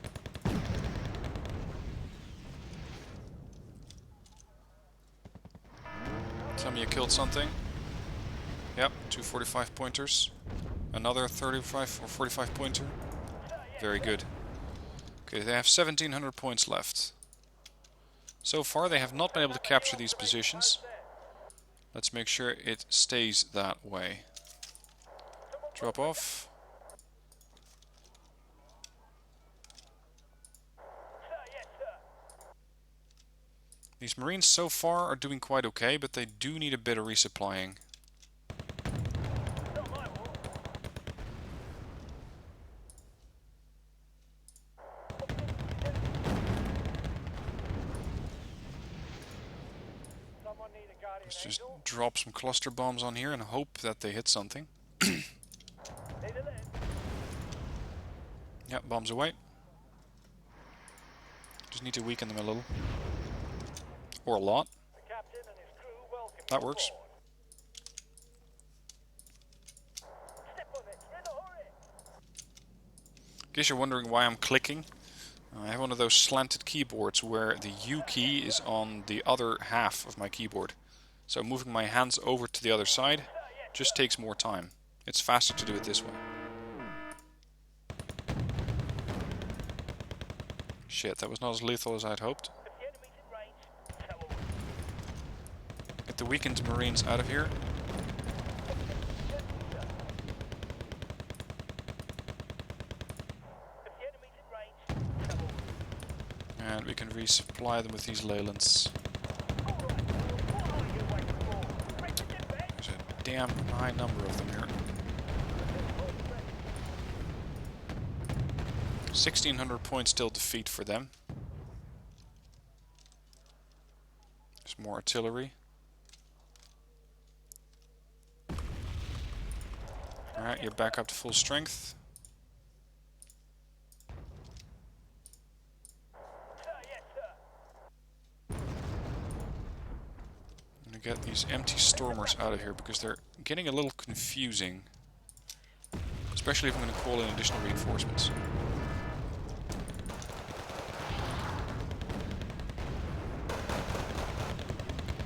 Tell me you killed something. Yep, 2 45 pointers. Another 35 or 45 pointer. Very good. Okay, they have 1,700 points left. So far they have not been able to capture these positions. Let's make sure it stays that way. Drop off. These Marines so far are doing quite okay, but they do need a bit of resupplying. Let's just drop some cluster bombs on here and hope that they hit something. Yep, bombs away. Just need to weaken them a little. Or a lot. That works. In case you're wondering why I'm clicking, I have one of those slanted keyboards where the U key is on the other half of my keyboard. So moving my hands over to the other side just takes more time. It's faster to do it this way. Shit, that was not as lethal as I'd hoped. Get the weakened Marines out of here. And we can resupply them with these Leylands. There's a damn high number of them here. 1,600 points still defeat for them. There's more artillery. Alright, you're back up to full strength. I'm gonna get these empty stormers out of here because they're getting a little confusing. Especially if I'm gonna call in additional reinforcements.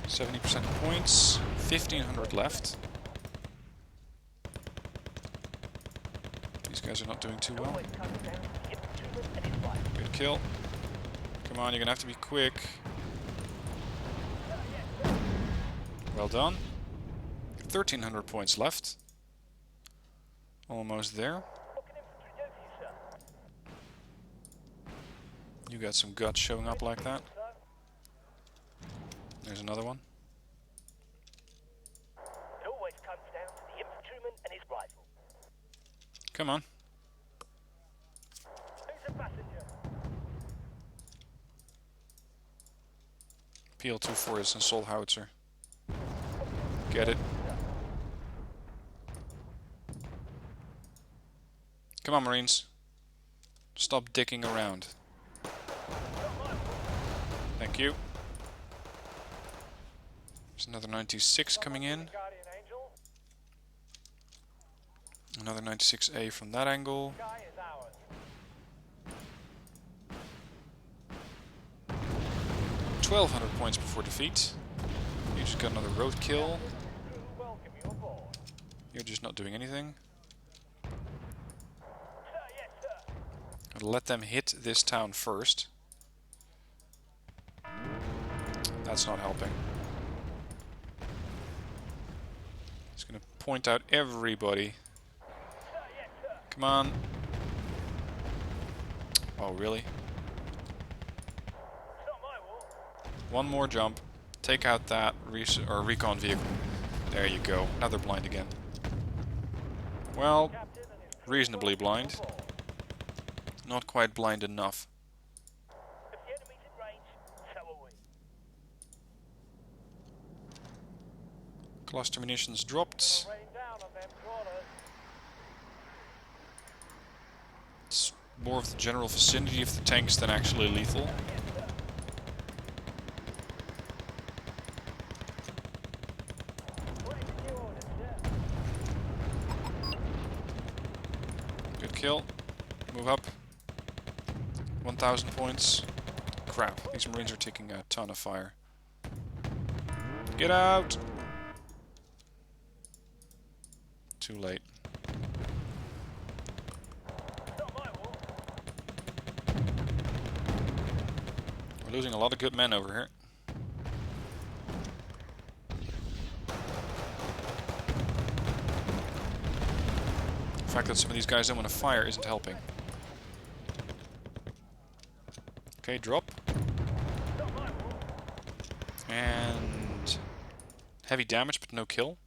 %70 points, 1,500 left. These guys are not doing too well. Good kill. Come on, you're gonna have to be quick. Well done. 1,300 points left. Almost there. You got some guts showing up like that. There's another one. It always comes down to the infantryman and his rifle. Come on. Who's a passenger? PL-24 is an assault howitzer. Get it. Come on, Marines. Stop dicking around. Thank you. There's another 96 coming in. Another 96A from that angle. 1,200 points before defeat. You just got another roadkill. You're just not doing anything. I'll let them hit this town first. That's not helping. It's gonna point out everybody. Come on. Oh, really? One more jump. Take out that recon vehicle. There you go. Now they're blind again. Well, reasonably blind. Not quite blind enough. If the enemy's in range, so are we. Cluster munitions dropped. Rain down on them crawlers. It's more of the general vicinity of the tanks than actually lethal. Good kill. Move up. 1,000 points. Crap, these Marines are taking a ton of fire. Get out! Too late. We're losing a lot of good men over here. The fact that some of these guys don't want to fire isn't helping. Okay, drop. And heavy damage, but no kill.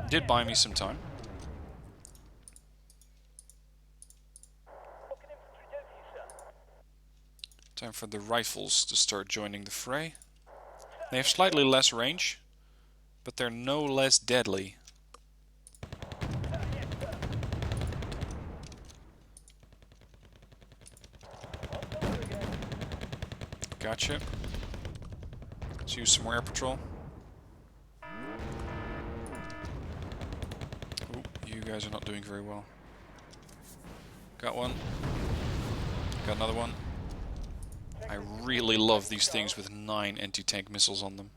Did buy me some time. Time for the rifles to start joining the fray. They have slightly less range, but they're no less deadly. Gotcha. Let's use some more air patrol. Ooh, you guys are not doing very well. Got one. Got another one. I really love these things with 9 anti-tank missiles on them.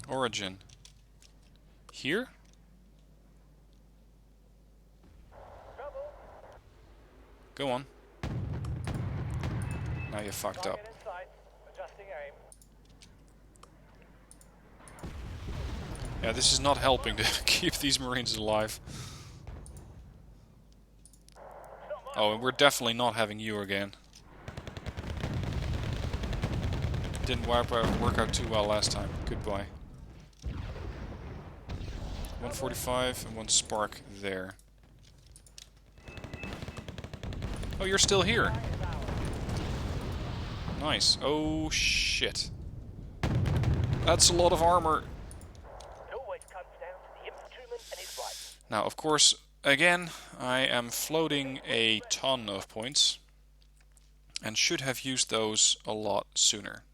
Origin. Here? Go on. Now you fucked up. Yeah, this is not helping to keep these Marines alive. Oh, and we're definitely not having you again. Didn't work out too well last time. Goodbye. 145 and 1 spark there. Oh, you're still here. Nice. Oh, shit. That's a lot of armor. It always comes down to the infantryman and his rifle. Now, of course, again, I am floating a ton of points. And should have used those a lot sooner.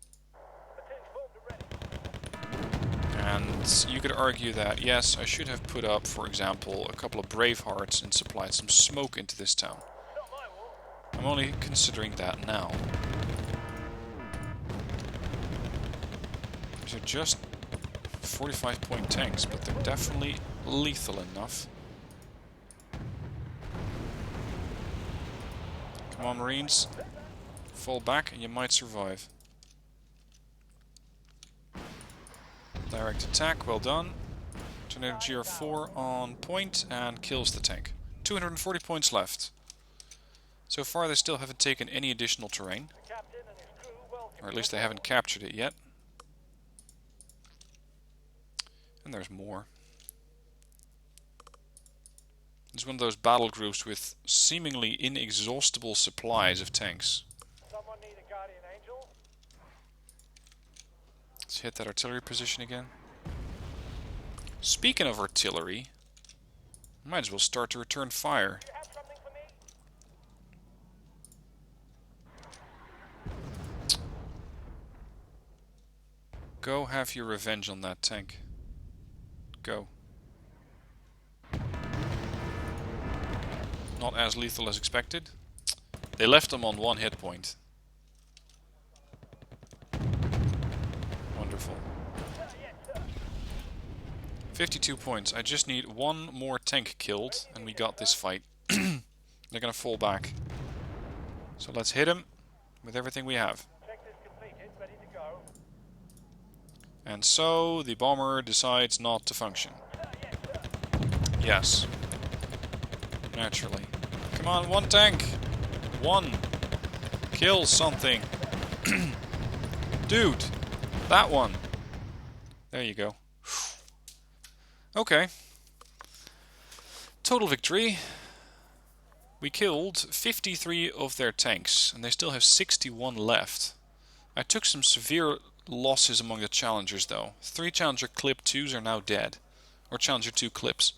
And you could argue that, yes, I should have put up, for example, a couple of Bravehearts and supplied some smoke into this town. I'm only considering that now. These are just 45-point tanks, but they're definitely lethal enough. Come on, Marines. Fall back and you might survive. Direct attack, well done. Tornado GR4 on point and kills the tank. 240 points left. So far they still haven't taken any additional terrain. Or at least they haven't captured it yet. And there's more. It's one of those battle groups with seemingly inexhaustible supplies of tanks. Someone need a guardian angel? Let's hit that artillery position again. Speaking of artillery, might as well start to return fire. Do you have something for me? Go have your revenge on that tank. Go. Not as lethal as expected. They left him on 1 hit point. Wonderful. 52 points. I just need 1 more tank killed and we got this fight. They're gonna fall back. So let's hit him with everything we have. Check this completed, ready to go. And so the bomber decides not to function. Yes. Naturally. Come on, one tank! One! Kill something! Dude! That one! There you go. Okay. Total victory. We killed 53 of their tanks, and they still have 61 left. I took some severe losses among the challengers though. 3 Challenger Clip 2s are now dead. Or Challenger 2 Clips.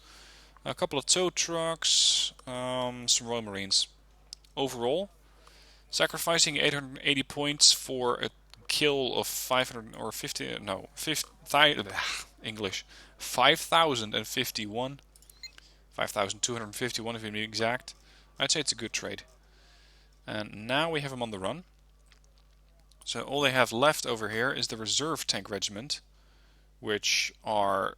A couple of tow trucks, some Royal Marines. Overall, sacrificing 880 points for a kill of 500 or 50, no, 50, English, 5,051, 5,251 if you be exact. I'd say it's a good trade. And now we have them on the run. So all they have left over here is the reserve tank regiment, which are,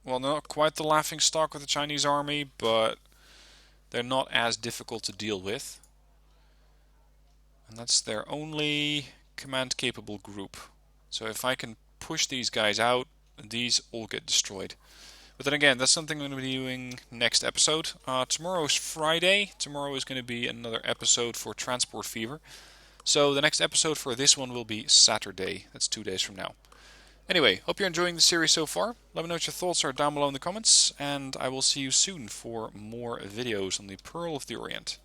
well, not quite the laughing stock of the Chinese army, but they're not as difficult to deal with. And that's their only command-capable group. So if I can push these guys out, these all get destroyed. But then again, that's something I'm going to be doing next episode. Tomorrow is Friday. Tomorrow is going to be another episode for Transport Fever. So the next episode for this one will be Saturday. That's 2 days from now. Anyway, hope you're enjoying the series so far. Let me know what your thoughts are down below in the comments. And I will see you soon for more videos on the Pearl of the Orient.